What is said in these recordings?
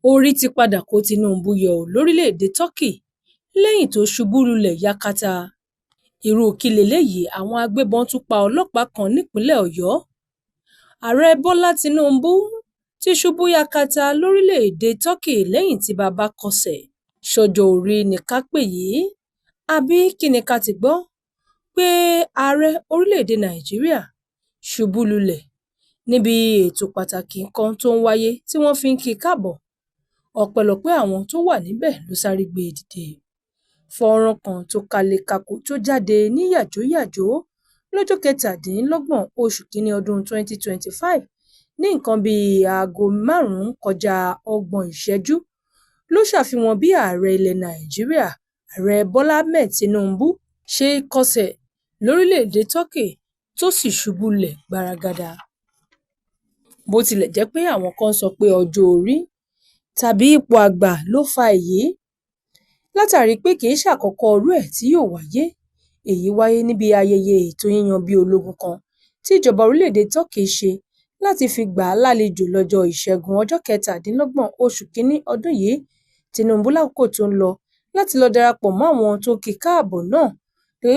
Orí ti padà kó Tinubu yọ lórílẹ̀-èdè Turkey lẹ́yìn tó ṣubú lulẹ̀ yakata. Irú kí leléyìí, àwọn agbébọn tún pa ọlọ́pàá kan nípínlẹ̀ Ọ̀yọ́. Ààrẹ Bọ́lá Tinubu ti ṣubú yakata lórílẹ̀-èdè Turkey lẹ́yìn tí bàbá kọsẹ̀. Ṣọjọ́ orí ni ká pè yìí, àbí kí ni ká ti gbọ́ pé ààrẹ orílẹ̀-èdè Nàìjíríà ṣubú lulẹ̀ níbi ètò pàtàkì kan tó ń wáyé tí wọ́n fi ń kí káàbọ̀. Ọpẹ́lọpẹ́ àwọn tó wà níbẹ̀ ló sáré gbé e dìde. Fọ́nrán kan tó kalẹ̀-kakò tó jáde ní yàjóyàjó lọ́jọ́ 27 oṣù kínní ọdún 2025 ní nǹkan bíi aago 5:30 ìṣẹ́jú ló ṣàfihàn bí ààrẹ ilẹ̀ Nàìjíríà, Ààrẹ Bọ́lá Ahmed Tinubu ṣe kọsẹ̀ lórílẹ̀-èdè Turkey tó sì ṣubú lulẹ̀ gbaragada. Bó tilẹ̀ jẹ́ pé àwọn kan sọ pé ọjọ́ orí tàbí ipò àgbà ló fa èyí, látàrí pé kìí ṣàkọ́kọ́ irú ẹ̀ tí yóò wáyé. Èyí wáyé níbi ayẹyẹ ètò yíyan bí ológun kan tí ìjọba orílẹ̀-èdè Turkey ṣe láti fi gbà á lálejò lọ́jọ́ Ìṣẹ́gun ọjọ́ 27 oṣù kínní ọdún yìí. Tinubu lákòókò tó ń lọ láti lọ darapọ̀ mọ́ àwọn tó kí káàbọ̀ náà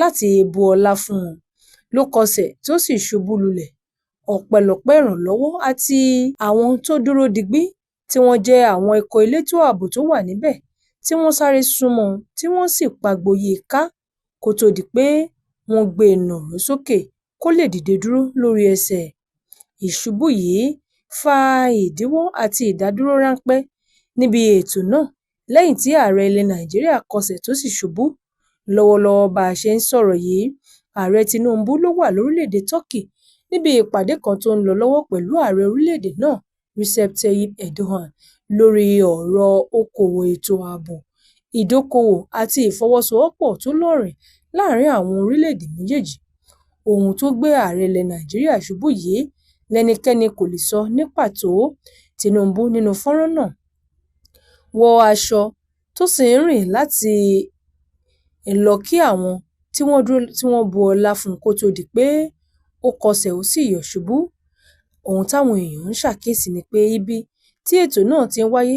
láti bu ọlá fún wọn ló kọsẹ̀ tó sì ṣubú lulẹ̀. Ọpẹ́lọpẹ́ ìrànlọ́wọ́ àti àwọn tó dúró digbí tí wọ́n jẹ́ àwọn ikọ̀ elétò ààbò tó wà níbẹ̀ tí wọ́n sáré súnmọ́ tí wọ́n sì pagbo yí i ká kó tó di pé wọ́n gbé e nàró sókè kó lè dìde dúró lórí ẹsẹ̀. Ìṣubú yìí fa ìdíwọ́ àti ìdádúró ráńpẹ́ níbi ètò náà lẹ́yìn tí ààrẹ ilẹ̀ Nàìjíríà kọsẹ̀ tó sì ṣubú. Lọ́wọ́lọ́wọ́ bá a ṣe ń sọ̀rọ̀ yìí, ààrẹ Tinubu ló wà lórílẹ̀-èdè Turkey níbi ìpàdé kan tó ń lọ lọ́wọ́ pẹ̀lú ààrẹ orílẹ̀-èdè náà Recep Tayyip Erdogan lórí ọ̀rọ̀ okòwò, ètò ààbò, ìdókòwò àti ìfọwọ́sowọ́pọ̀ tó lọ́rìn láàrin àwọn orílẹ̀-èdè méjèèjì. Ohun tó gbé ààrẹ ilẹ̀ Nàìjíríà ṣubú yìí lẹ́nikẹ́ni kò lè sọ ní pàtó. Tinubu nínú fọ́nrán náà wọ aṣọ tó sì ń rìn láti lọ kí àwọn tí wọ́n dúró tí wọ́n bu ọlá fún kó tó di pé ó kọsẹ̀ ó sì yọ̀ ṣubú. Ohun táwọn èèyàn ń ṣàkíyèsí ni pé ibi tí ètò náà ti ń wáyé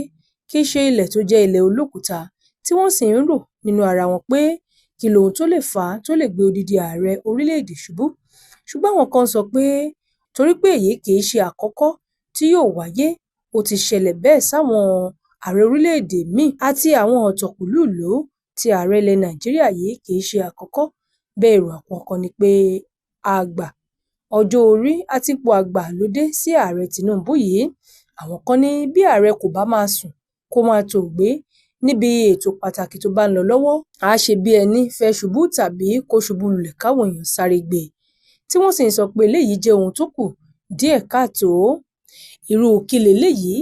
kìí ṣe ilẹ̀ tó jẹ́ ilẹ̀ olókùúta, tí wọ́n sì ń rò nínú ara wọn pé kí lohun tó lè fà á tó lè gbé odidi ààrẹ orílẹ̀-èdè ṣubú. Ṣùgbọ́n àwọn kan sọ pé torí pé èyí kìí ṣe àkọ́kọ́ tí yóò wáyé, ó ti ṣẹlẹ̀ bẹ́ẹ̀ sáwọn ààrẹ orílẹ̀-èdè míì àti àwọn ọ̀tọ̀kùlúùlú tí ààrẹ ilẹ̀ Nàìjíríà yìí kìí ṣe àkọ́kọ́. Bẹ́ẹ̀ èrò àwọn kan ni pé àgbà, ọjọ́ orí àti ipò àgbà ló dé sí ààrẹ Tinubu yìí. Àwọn kan ní bí ààrẹ kò bá máa sùn kó máa tòògbé níbi ètò pàtàkì tó bá ń lọ lọ́wọ́, á ṣe bí ẹni fẹ́ ṣubú tàbí kó ṣubú lulẹ̀ káwọn èèyàn sáré gbé e, tí wọ́n sì ń sọ pé eléyìí jẹ́ ohun tó kù díẹ̀ káàtó. Irú kí leléyìí,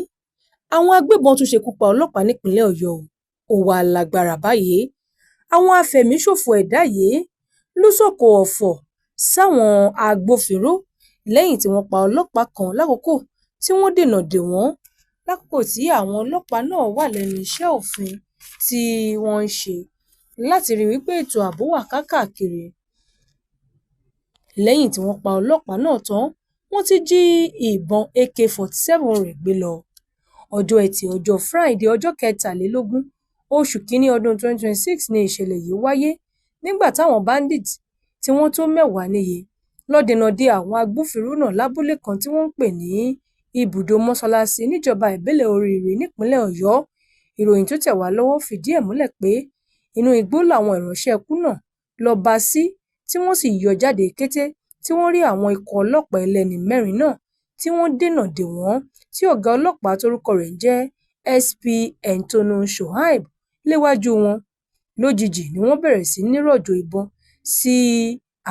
àwọn agbébọn tún ṣekú pa ọlọ́pàá nípínlẹ̀ Ọ̀yọ́. Ó wá lágbára báyìí. Àwọn afẹ̀míṣòfò ẹ̀dá yìí ló sọ̀kò ọ̀fọ̀ sáwọn agbófinró lẹ́yìn tí wọ́n pa ọlọ́pàá kan lákòókò tí wọ́n dènà dè wọ́n lákòókò tí àwọn ọlọ́pàá náà wà lẹ́nu iṣẹ́ òfin tí wọ́n ń ṣe láti rí wípé ètò ààbò wà káàkiri. Lẹ́yìn tí wọ́n pa ọlọ́pàá náà tán, wọ́n ti jí ìbọn AK-47 rẹ̀ gbé lọ. Ọjọ́ Ẹtì ọjọ́ Friday ọjọ́ 23 oṣù kínní ọdún 2026 ni ìṣẹ̀lẹ̀ yìí wáyé nígbà táwọn bandits tí wọ́n tó 10 níye lọ dènà dé àwọn agbófinró náà lábúlé kan tí wọ́n ń pè ní Ibùdó Mọ́sálásí níjọba ìbílẹ̀ Oríire nípínlẹ̀ Ọ̀yọ́. Ìròyìn tó tẹ̀ wá lọ́wọ́ fìdí ẹ̀ múlẹ̀ pé inú igbó làwọn ìránṣẹ́ ikú náà lọ bá sí tí wọ́n sì yọ jáde kété tí wọ́n rí àwọn ikọ̀ ọlọ́pàá ẹlẹ́ni 4 náà tí wọ́n dènà dè wọ́n, tí ọ̀gá ọlọ́pàá tórúkọ rẹ̀ ń jẹ́ SP Ẹ̀ńtónú Shoaib léwájú wọn. Lójijì ni wọ́n bẹ̀rẹ̀ sí ní rọ̀jò ìbọn sí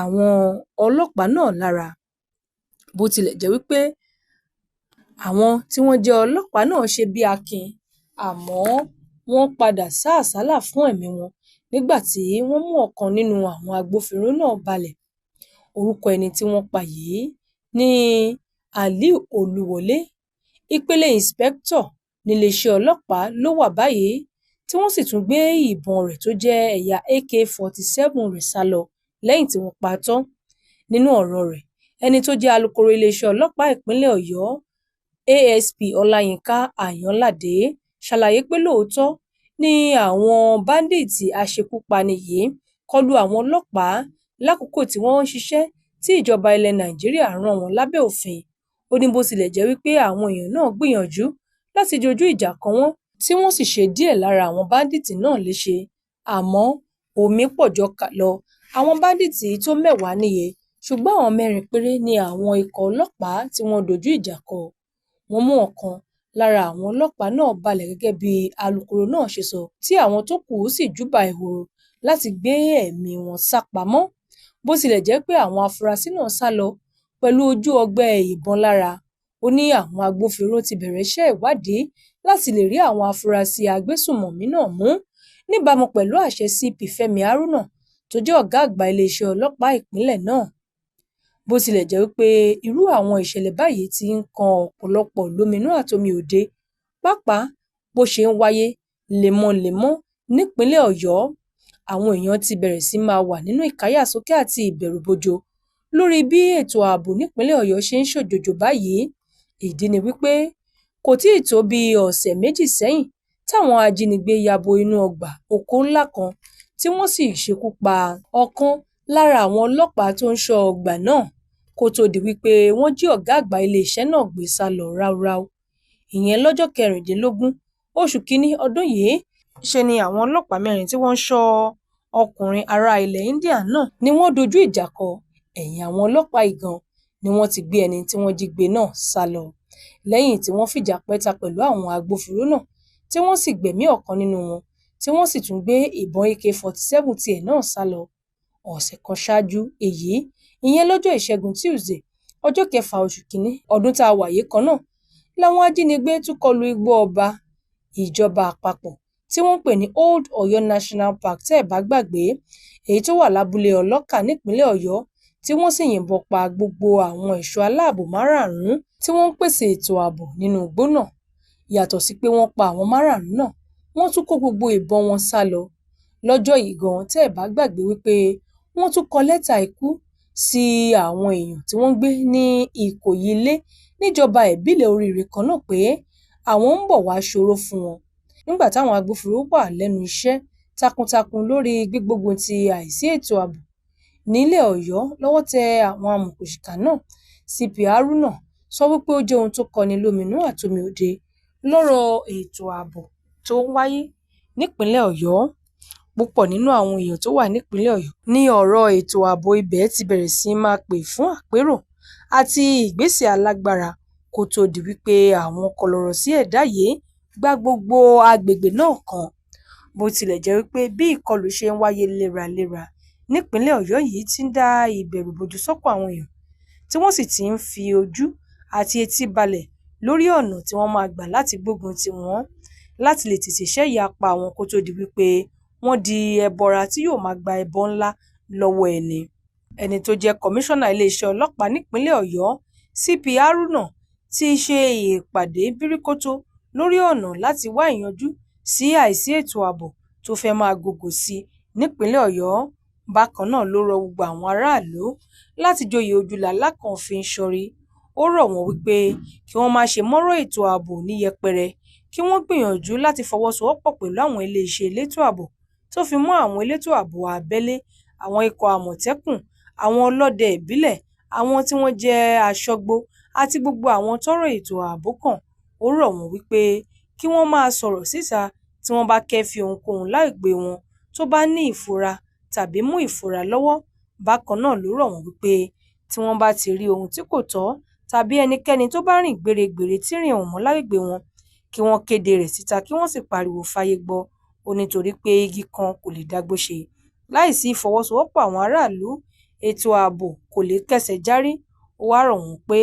àwọn ọlọ́pàá náà lára. Bó tilẹ̀ jẹ́ wípé àwọn tí wọ́n jẹ́ ọlọ́pàá náà ṣe bí akin, àmọ́ wọ́n padà sá àsálà fún ẹ̀mí wọn nígbà tí wọ́n mú ọ̀kan nínú àwọn agbófinró náà balẹ̀. Orúkọ ẹni tí wọ́n pa yìí ni Aliu Olúwọlé. Ìpele ìǹspẹ́kítọ̀ níléeṣẹ́ ọlọ́pàá ló wà báyìí tí wọ́n sì tún gbé ìbọn rẹ̀ tó jẹ́ ẹ̀yà AK-47 rẹ̀ sálọ lẹ́yìn tí wọ́n pa á tán. Nínú ọ̀rọ̀ rẹ̀, ẹni tó jẹ́ alukoro iléeṣẹ́ ọlọ́pàá ìpínlẹ̀ Ọ̀yọ́ ASP Ọláyínká Àyànládé ṣàlàyé pé lóòótọ́ ni àwọn báńdíìtì aṣekúpani yìí kọlu àwọn ọlọ́pàá lákòókò tí wọ́n ń ṣiṣẹ́ tí ìjọba ilẹ̀ Nàìjíríà rán wọn lábẹ́ òfin. Ó ní bó tilẹ̀ jẹ́ wípé àwọn èèyàn náà gbìyànjú láti dojú ìjà kọ wọ́n tí wọ́n sì ṣe díẹ̀ lára àwọn báńdíìtì náà léṣe, àmọ́ omi pọ̀ jọ kà lọ. Àwọn báńdíìtì tó mẹ́wàá níye, ṣùgbọ́n àwọn 4 péré ni àwọn ikọ̀ ọlọ́pàá tí wọ́n dojú ìjà kọ. Wọ́n mú ọ̀kan lára àwọn ọlọ́pàá náà balẹ̀ gẹ́gẹ́ bí alukoro náà ṣe sọ, tí àwọn tó kù sì júbà ìhòòrò láti gbé ẹ̀mí wọn sá pamọ́. Bó tilẹ̀ jẹ́ pé àwọn afurasí náà sá lọ pẹ̀lú ojú ọgbẹ́ ìbọn lára, ó ní àwọn agbófinró ti bẹ̀rẹ̀ iṣẹ́ ìwádìí láti lè rí àwọn afurasí agbésùnmọ̀mí náà mú níbàámu pẹ̀lú àṣẹ CP Fẹ́mi Haruna tó jẹ́ ọ̀gá àgbà iléeṣẹ́ ọlọ́pàá ìpínlẹ̀ náà. Bó tilẹ̀ jẹ́ wípé irú àwọn ìṣẹ̀lẹ̀ báyìí ti ń kan ọ̀pọ̀lọpọ̀ lóminú àtomi òde, pàápàá bó ṣe ń wáyé lemọ́lemọ́ nípínlẹ̀ Ọ̀yọ́, àwọn èèyàn ti bẹ̀rẹ̀ sí máa wà nínú ìkáyàsókè àti ìbẹ̀rùbojo lórí bí ètò ààbò nípínlẹ̀ Ọ̀yọ́ ṣe ń ṣòjòjò báyìí. Ìdí ni wípé kò tíì tó bí ọ̀sẹ̀ méjì sẹ́yìn táwọn ajínigbé yabo inú ọgbà oko ńlá kan tí wọ́n sì ṣekú pa ọ̀kan lára àwọn ọlọ́pàá tó ń ṣọ́ ọgbà náà kó tó di wípé wọ́n jí ọ̀gá àgbà iléeṣẹ́ náà gbé sá lọ ráúráú. Ìyẹn lọ́jọ́ 16 oṣù kínní ọdún yìí. Ṣe ni àwọn ọlọ́pàá 4 tí wọ́n ń ṣọ́ ọkùnrin ará ilẹ̀ India náà ni wọ́n dojú ìjà kọ. Ẹ̀yìn àwọn ọlọ́pàá igan ni wọ́n ti gbé ẹni tí wọ́n jí gbé náà sá lọ. Lẹ́yìn tí wọ́n fìjà pẹ́ta pẹ̀lú àwọn agbófinró náà tí wọ́n sì gbẹ̀mí ọ̀kan nínú wọn, tí wọ́n sì tún gbé ìbọn AK-47 tiẹ̀ náà sá lọ. Ọ̀sẹ̀ kan ṣáájú èyí, ìyẹn lọ́jọ́ Ìṣẹ́gun Tuesday, ọjọ́ 6 oṣù kínní ọdún tá a wà yìí kan náà, làwọn ajínigbé tún kọlu igbó ọba ìjọba àpapọ̀ tí wọ́n ń pè ní Old Ọ̀yọ́ National Park tẹ́ ẹ̀ bá gbàgbé, èyí tó wà lábúlé Ọlọ́kà nípínlẹ̀ Ọ̀yọ́, tí wọ́n sì yìnbọn pa gbogbo àwọn ẹ̀ṣọ́ aláàbò 5 tí wọ́n ń pèsè ètò ààbò nínú igbó náà. Yàtọ̀ sí pé wọ́n pa àwọn 5 náà, wọ́n tún kó gbogbo ìbọn wọn sá lọ. Lọ́jọ́ yìí gan tẹ́ ẹ̀ bá gbàgbé wípé wọ́n tún kọ lẹ́tà ikú sí àwọn èèyàn tí wọ́n gbé ní Ìkòyí ilé níjọba ìbílẹ̀ Oríire kan náà pé àwọn ń bọ̀ wá ṣòro fún wọn. Nígbà táwọn agbófinró wà lẹ́nu iṣẹ́ takuntakun lórí gbígbógun ti àìsí ètò ààbò nílẹ̀ Ọ̀yọ́ lọ́wọ́ tẹ àwọn amọ̀òkùnsìkà náà, CP Haruna sọ wípé ó jẹ́ ohun tó kọni lóminú àtomi òde lọ́rọ̀ ètò ààbò tó ń wáyé nípínlẹ̀ Ọ̀yọ́. Púpọ̀ nínú àwọn èèyàn tó wà nípínlẹ̀ Ọ̀yọ́ ní ọ̀rọ̀ ètò ààbò ibẹ̀ ti bẹ̀rẹ̀ sí máa pè fún àpérò àti ìgbésẹ̀ alágbára kó tó di wípé àwọn kọlọ̀rọ̀ sí ẹ̀dá yìí gba gbogbo agbègbè náà kan. Bó tilẹ̀ jẹ́ wípé bí ìkọlù ṣe ń wáyé léraléra nípínlẹ̀ Ọ̀yọ́ yìí ti ń dá ìbẹ̀rùbojo sọ́kàn àwọn èèyàn, tí wọ́n sì ti ń fi ojú àti etí balẹ̀ lórí ọ̀nà tí wọ́n máa gbà láti gbógun ti wọ́n, láti lè tètè ṣẹ́yà pa àwọn kó tó di wípé wọ́n di ẹbọra tí yóò máa gba ẹbọ ńlá lọ́wọ́ ẹni. Ẹni tó jẹ́ kọmíṣánná iléeṣẹ́ ọlọ́pàá nípínlẹ̀ Ọ̀yọ́, CP Haruna, ti ṣe ìpàdé bíríkótó lórí ọ̀nà láti wá ìyanjú sí àìsí ètò ààbò tó fẹ́ máa gògò sí nípínlẹ̀ Ọ̀yọ́. Bákan náà ló rọ gbogbo àwọn aráàlú láti joyè ojúlàlá kan fi ń ṣọ́rí. Ó rọ̀ wọ́n wípé kí wọ́n má ṣe mọ́rọ̀ ètò ààbò ní yẹpẹrẹ, kí wọ́n gbìyànjú láti fọwọ́sowọ́pọ̀ pẹ̀lú àwọn iléeṣẹ́ elétò ààbò tó fi mọ́ àwọn elétò ààbò abẹ́lé, àwọn ikọ̀ àmọ̀tẹ́kùn, àwọn ọlọ́dẹ ìbílẹ̀, àwọn tí wọ́n jẹ́ aṣọ́gbó àti gbogbo àwọn tọ́rọ̀ ètò ààbò kàn. Ó rọ̀ wọ́n wípé kí wọ́n máa sọ̀rọ̀ síta tí wọ́n bá kẹ́fí ohunkóhun láìgbé wọn tó bá ní ìfura tàbí mú ìfura lọ́wọ́. Bákan náà ló rọ̀ wọ́n wípé tí wọ́n bá ti rí ohun tí kò tọ́ tàbí ẹnikẹ́ni tó bá rìn gbèrègbèrè tí rìn ọ̀mọ́ lágbègbè wọn, kí wọ́n kéde rẹ̀ síta kí wọ́n sì pariwo fáyé gbọ́. Ó nítorí pé igi kan kò lè dágbó ṣe. Láìsí ìfọwọ́sowọ́pọ̀ àwọn aráàlú, ètò ààbò kò lè kẹ́sẹ̀ járí. Ó wá rọ̀ wọ́n pé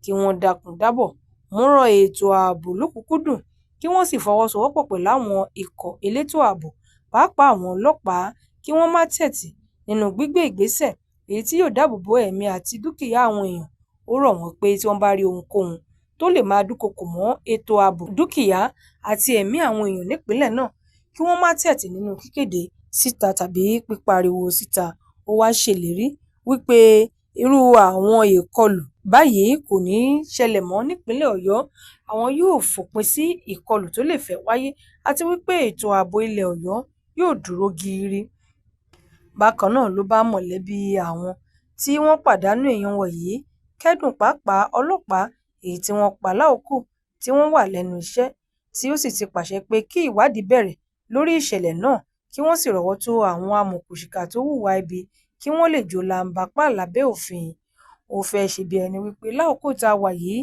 kí wọ́n dákun dábọ̀ múrọ̀ ètò ààbò lókùnkúndùn, kí wọ́n sì fọwọ́sowọ́pọ̀ pẹ̀lú àwọn ikọ̀ elétò ààbò, pàápàá àwọn ọlọ́pàá, kí wọ́n má tẹ́tí nínú gbígbé ìgbésẹ̀ èyí tí yóò dáàbò bo ẹ̀mí àti dúkìá àwọn èèyàn. Ó rọ̀ wọ́n pé tí wọ́n bá rí ohunkóhun tó lè máa dúnkokò mọ́ ètò ààbò, dúkìá àti ẹ̀mí àwọn èèyàn nípìnlẹ̀ náà, kí wọ́n má tẹ́tí nínú kíkéde síta tàbí pípariwo síta. Ó wá ṣèlérí wípé irú àwọn ìkọlù báyìí kò ní ṣẹlẹ̀ mọ́ nípínlẹ̀ Ọ̀yọ́. Àwọn yóò fòpin sí ìkọlù tó lè fẹ́ wáyé àti wípé ètò ààbò ilẹ̀ Ọ̀yọ́ yóò dúró gírí. Bákan náà ló bá mọ̀lẹ́bí àwọn tí wọ́n pàdánù èèyàn wọn yìí kẹ́dùn, pàápàá ọlọ́pàá èyí tí wọ́n pa lákòókò tí wọ́n wà lẹ́nu iṣẹ́, tí ó sì ti pàṣẹ pé kí ìwádìí bẹ̀rẹ̀ lórí ìṣẹ̀lẹ̀ náà kí wọ́n sì rọ́wọ́ tó àwọn amọ̀òkùnsìkà tó hùwà ibi kí wọ́n lè jó làǹbàpá lábẹ́ òfin. Ó fẹ́ ṣe bí ẹni wípé lákòókò tá a wà yìí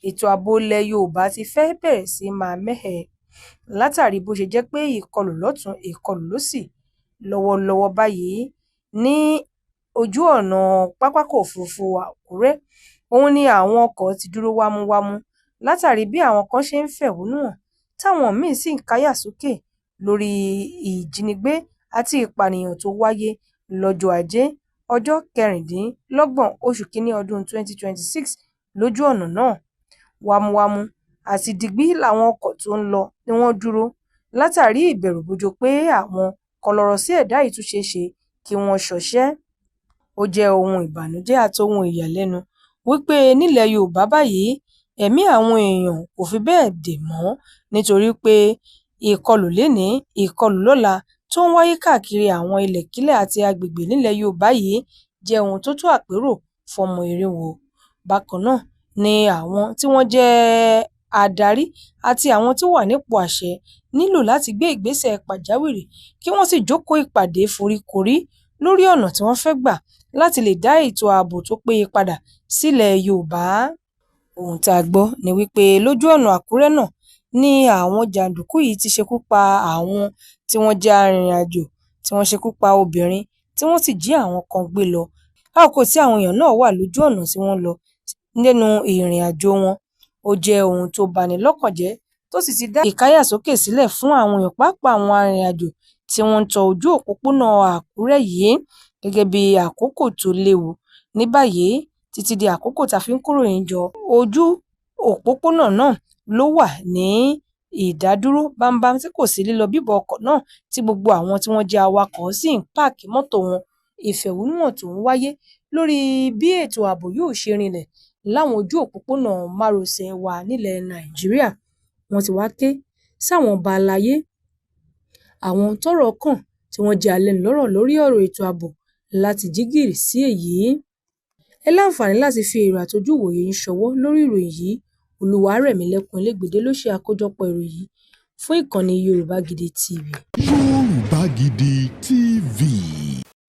ètò ààbò ilẹ̀ Yorùbá ti fẹ́ bẹ̀rẹ̀ sí máa mẹ́hẹ látàrí bó ṣe jẹ́ pé ìkọlù lọ́tùn ìkọlù lósì lọ́wọ́lọ́wọ́ báyìí ní ojú ọ̀nà pápákọ̀ òfurufú Àkúrẹ́. Òun ni àwọn ọkọ̀ ti dúró wámúwámú látàrí bí àwọn kan ṣe ń fẹ̀hónú hàn táwọn míín sì ń káyà sókè lórí ìjínigbé àti ìpànìyàn tó wáyé lọ́jọ́ Ajé ọjọ́ 26 oṣù kínní ọdún 2026 lójú ọ̀nà náà. Wámúwámú àti digbí làwọn ọkọ̀ tó ń lọ ni wọ́n dúró látàrí ìbẹ̀rùbojo pé àwọn kọlọ̀rọ̀ sí ẹ̀dá yìí tún ṣeé ṣe kí wọ́n ṣọṣẹ́. Ó jẹ́ ohun ìbànújẹ́ àti ohun ìyàlẹ́nu wípé nílẹ̀ Yorùbá báyìí ẹ̀mí àwọn èèyàn kò fi bẹ́ẹ̀ dè mọ́ nítorí pé ìkọlù lénìí ìkọlù lọ́la tó ń wáyé káàkiri àwọn ilẹ̀kílẹ̀ àti agbègbè nílẹ̀ Yorùbá yìí jẹ́ ohun tó tó àpérò fọmọ eréwo. Bákan náà ni àwọn tí wọ́n jẹ́ adarí àti àwọn tó wà nípò àṣẹ nílò láti gbé ìgbésẹ̀ pàjáwìrì kí wọ́n sì jókòó ìpàdé foríkorí lórí ọ̀nà tí wọ́n fẹ́ gbà láti lè dá ètò ààbò tó péye padà sílẹ̀ Yorùbá. Ohun tá a gbọ́ ni wípé lójú ọ̀nà Àkúrẹ́ náà ni àwọn jàǹdùkú yìí ti ṣekú pa àwọn tí wọ́n jẹ́ arìnrìn-àjò, tí wọ́n ṣekú pa obìnrin, tí wọ́n sì jí àwọn kan gbé lọ. Lákòókò tí àwọn èèyàn náà wà lójú ọ̀nà tí wọ́n lọ nínú ìrìn-àjò wọn, ó jẹ́ ohun tó bani lọ́kàn jẹ́ tó sì ti dá ìkáyàsókè sílẹ̀ fún àwọn èèyàn, pàápàá àwọn arìnrìn-àjò tí wọ́n ń tọ ojú òpópónà Àkúrẹ́ yìí gẹ́gẹ́ bí àkókò tó léwu. Ní báyìí títí di àkókò tá a fi ń kóròyìn jọ, ojú òpópónà náà ló wà ní ìdádúró bámbám tí kò sí lílọ bíbọ̀ ọkọ̀ náà tí gbogbo àwọn tí wọ́n jẹ́ awakọ̀ sì ń páàkì mọ́tò wọn. Ìfẹ̀hónúhàn tó ń wáyé lórí bí ètò ààbò yóò ṣe rinlẹ̀ láwọn ojú òpópónà márosẹ̀ wa nílẹ̀ Nàìjíríà. Wọ́n ti wá ké sáwọn ọba aláyé, àwọn tọ́rọ̀ kàn tí wọ́n jẹ́ alẹ́nulọ́rọ̀ lórí ọ̀rọ̀ ètò ààbò láti jí gìrì sí èyí. Ẹ láǹfààní láti fi èrò àtojú ìwòye yín ṣọwọ́ lórí ìròyìn yìí. Olúwarẹ̀mílẹ́kùn Elégbèdé ló ṣe àkójọpọ̀ ìròyìn yìí fún ìkànnì Yorùbá Gidi TV. Yorùbá Gidi TV.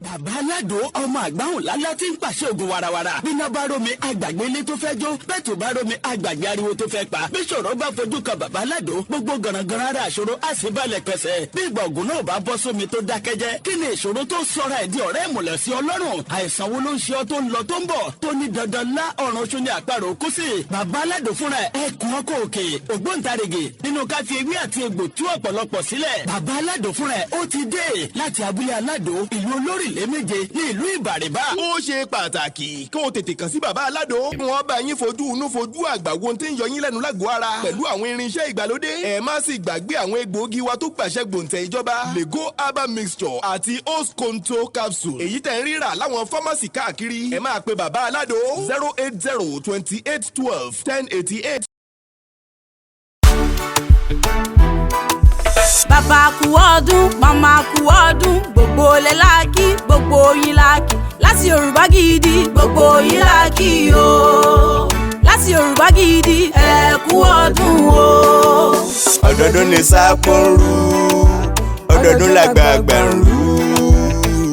Bàbá Aládò ọmọ àgbáhùn lálá tí ń pàṣẹ ògùn warawara. Bíná bá rómi àgbàgbé ilé tó fẹ́ jó. Bẹ́ẹ̀ tó bá rómi àgbàgbé ariwo tó fẹ́ pa. Bí ṣòro bá fojú kan Bàbá Aládò, gbogbo gànàgànà ara àṣòro á sì balẹ̀ pẹ̀sẹ̀. Bí ìgbà ògùn náà bá bọ́ sómi tó dákẹ́jẹ́. Kí ni ìṣòro tó sọra ẹ̀ di ọ̀rẹ́ ìmùlẹ̀ sí Ọlọ́run? Àìsàn wo ló ń ṣe ọ tó ń lọ tó ń bọ̀? Tó ní dandan lá ọ̀run oṣù ní àparò kú sí. Bàbá Aládò fúnra ẹ̀ kún ọkọ̀ òkè. Ògbóǹtarìgì nínú ká fi ewé àti egbò tú ọ̀pọ̀lọpọ̀ sílẹ̀. Bàbá Aládò fúnra ẹ̀ ó ti dé láti abúlé Aládò, ìlú Olórìlé méje ní ìlú Ìbàrìbà. Ó ṣe pàtàkì kí o tètè kàn sí Bàbá Aládò. Wọ́n bá yín fojú inú fojú àgbà wo tí ń yọ yín lẹ́nu lágọ̀ọ́ ara pẹ̀lú àwọn irinṣẹ́ ìgbàlódé. Ẹ má sì gbàgbé àwọn egbòogi wa tó gbàṣẹ gbòǹtẹ̀ ìjọba. Lego herbal mixture àti Osconto capsule. Èyí tẹ̀ ń rírà láwọn fámásì káàkiri. Ẹ máa pe Bàbá Aládò 080 28 12 1088. Bàbá kú ọdún, màmá kú ọdún, gbogbo lẹ láàkì, gbogbo yín láàkì. Láti Yorùbá Gidi, gbogbo yín láàkì o. Láti Yorùbá Gidi, ẹ kú ọdún o. Ọdọọdún ni sápọn rú, ọdọọdún làgbààgbà ń rú,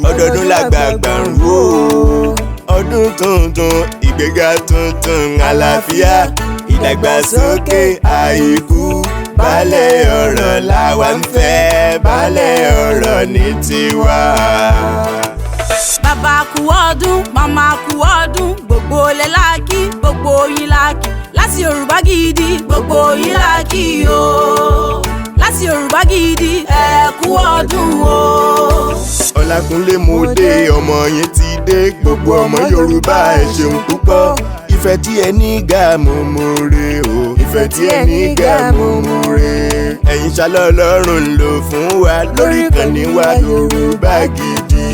ọdọọdún làgbààgbà ń rú o. Ọdún tuntun, ìgbéga tuntun, àlàáfíà, ìdàgbàsókè, àìkú. Baálẹ̀ ọ̀rọ̀ làwa ń fẹ́, baálẹ̀ ọ̀rọ̀ ní tiwa. Bàbá kú ọdún, màmá kú ọdún, gbogbo lẹ láàkì, gbogbo yín láàkì. Láti Yorùbá Gidi, gbogbo yín láàkì o. Láti Yorùbá Gidi, ẹ kú ọdún o. Ọlákúnlé mo dé, ọmọ yín ti dé, gbogbo ọmọ Yorùbá ẹ ṣeun púpọ̀. ìfẹ́ tí ẹ ní ga mo more o. ìfẹ́ tí ẹ ní ga mo more. ẹ̀yin ṣálọ́ ọlọ́run ń lò fún wa lórí ìkànnì wa Yorùbá Gidi.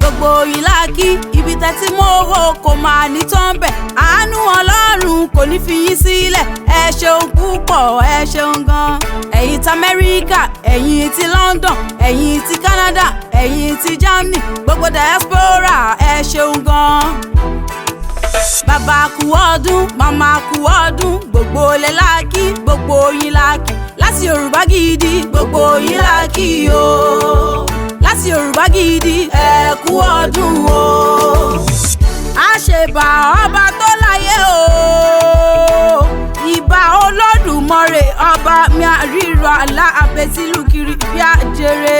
gbogbo yín la kí ibi tẹ́tí mọ́wọ́ kò máa ní tán bẹ̀. àánú ọlọ́run kò ní fi yín sílẹ̀. ẹ ṣeun púpọ̀ ẹ ṣeun gan. ẹ̀yin ti Amẹ́ríkà ẹ̀yin ti London ẹ̀yin ti Canada ẹ̀yin ti Germany gbogbo diaspora ẹ ṣeun gan. bàbá kú ọdún màmá kú ọdún gbogbo ilẹ̀ la kí gbogbo yín la kí láti Yorùbá Gidi gbogbo yín la kí o. láti Yorùbá Gidi ẹ kú ọdún o. àṣebà ọba tó láyé o. ìbà Olódùmarè ọba mi àríra àlá àbẹ̀sílù kiri bí àjèrè.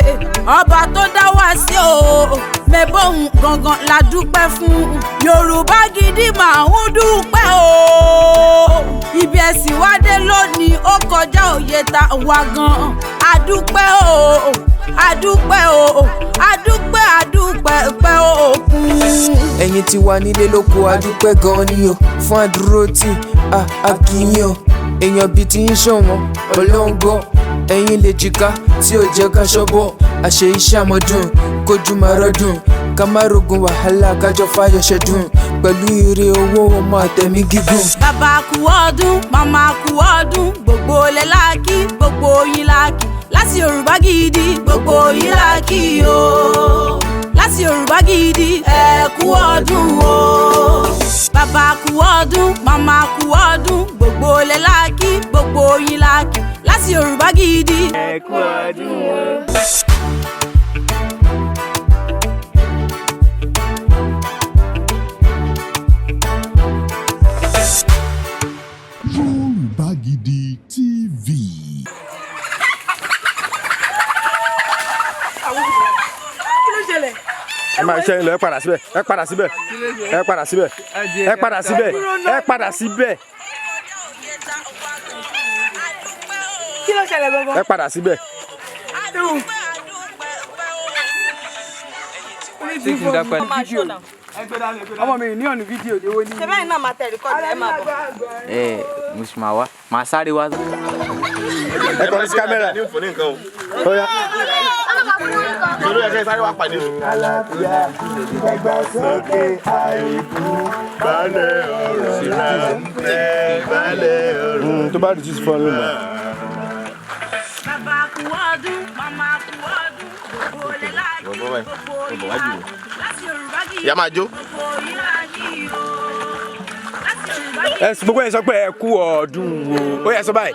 ọba tó dá wá sí o. mẹ́bọ̀hún gangan la dúpẹ́ fún. Yorùbá Gidi máa ń dúpẹ́ o. ibi ẹ̀sìn wá dé lónìí ó kọjá òye ta wá gan. adúpẹ́ o adúpẹ́ o adúpẹ́ pẹ́ òkun. ẹ̀yin tí wà nílé lóko adúpẹ́ gan ni o fún àdúró tí a kì í yàn èèyàn bíi ti ń ṣọ̀wọ́n ọlọ́ngọ́ ẹ̀yin lè jìká tí ò jẹ́ ká ṣọ́bọ̀ àṣẹ iṣẹ́ àmọ́dún kojú máa rọ́dún ká má rogun wàhálà kájọ fáyọ̀ ṣẹ́dún pẹ̀lú ire owó ọmọ àtẹ̀mí gígùn. bàbá kú ọdún màmá kú ọdún gbogbo ilẹ̀ la kí gbogbo yín la kí láti Yorùbá Gidi gbogbo yín la kí o. láti Yorùbá Gidi ẹ kú ọdún o. bàbá kú ọdún màmá kú ọdún gbogbo ilẹ̀ la kí gbogbo yín la kí láti Yorùbá Gidi ẹ kú ọdún o. Yorùbá Gidi TV. ẹ máa ṣe ilẹ̀ ẹ padà síbẹ̀ ẹ padà síbẹ̀ ẹ padà síbẹ̀ ẹ padà síbẹ̀ ẹ padà síbẹ̀. kí ló ṣẹlẹ̀ gbogbo. ẹ padà síbẹ̀. ọmọ mi ní ọ̀nà fídíò léwó ní. ṣẹ́bẹ́ iná máa tẹ̀ rìkọ́dì ẹ máa bọ̀. mo sì máa wá máa sáré wá. ẹ kọ́ sí kámẹ́rà. ní òfin nǹkan o. ó yá. torí ẹ̀kẹ́ sáré wá pàdé o. àlàáfíà ìdàgbàsókè àìkú balẹ̀ ọ̀rọ̀ sílẹ̀ balẹ̀ ọ̀rọ̀. tó bá dùn sí fún ọ lónìí. bàbá kú ọdún màmá kú ọdún gbogbo ilẹ̀ la kí gbogbo yín la kí láti Yorùbá Gidi ìyá máa jó. gbogbo yín la kí o. láti Yorùbá Gidi. ẹ gbogbo yẹn sọ pé ẹ kú ọdún o ó yẹ sọ báyìí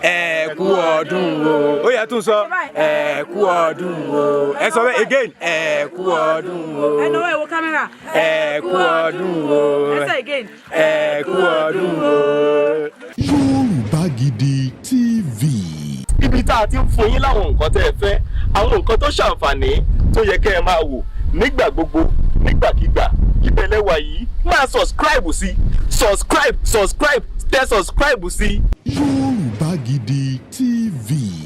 ẹ kú ọdún o ó yẹ tún sọ ẹ kú ọdún o ẹ sọ bẹ́ẹ̀ again ẹ kú ọdún o ẹ náwó ẹ wo kámẹ́rà. ẹ kú ọdún o ẹsẹ̀ again. ẹ kú ọdún o. Yorùbá Gidi TV. ibi tá a ti ń fún yín láwọn nǹkan tẹ́ ẹ fẹ́ àwọn nǹkan tó ṣàǹfààní tó yẹ kẹ́ ẹ máa wò nígbà gbogbo nígbàkigbà ìbẹ̀lẹ̀ wà yìí máa subscribe sí subscribe tẹ subscribe sí. Yorùbá Gidi TV.